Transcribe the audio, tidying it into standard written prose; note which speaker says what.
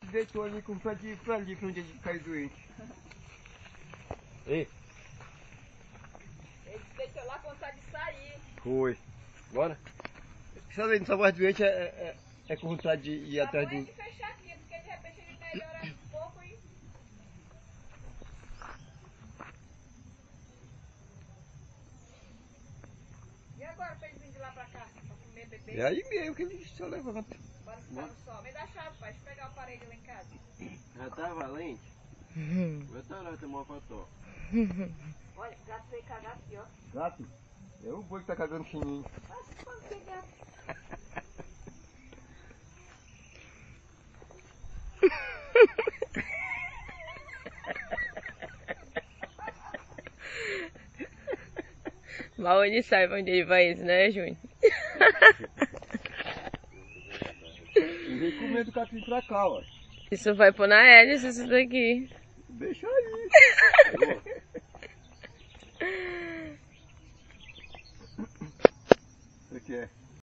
Speaker 1: deitou ali com o pé de pra ali, pra onde ele caiu doente.
Speaker 2: Ei,
Speaker 3: Ele deitou lá com vontade de sair.
Speaker 2: foi. Bora?
Speaker 1: Sabe, ele só mais doente é com vontade de ir atrás
Speaker 3: Amanhã
Speaker 1: do...
Speaker 3: de fechar aqui, porque de repente ele melhora um pouco e... E agora pra ele vir de lá pra cá, pra comer, beber?
Speaker 1: É aí mesmo que ele só levanta.
Speaker 3: Bora ficar no sol. Me dá a chave, pai, deixa eu pegar o aparelho lá em casa.
Speaker 2: Já tá valente? Vai estar lá, tem uma foto.
Speaker 3: Olha, gato veio cagar aqui, ó.
Speaker 1: Gato? É o boi que tá cagando fininho.
Speaker 3: Mas quando que gato?
Speaker 4: Mal ele sabe onde ele vai isso, né, Júnior?
Speaker 1: E vem comendo capim pra cá, ó.
Speaker 4: Isso vai pôr na hélice, isso daqui.
Speaker 1: Deixa aí. O que é?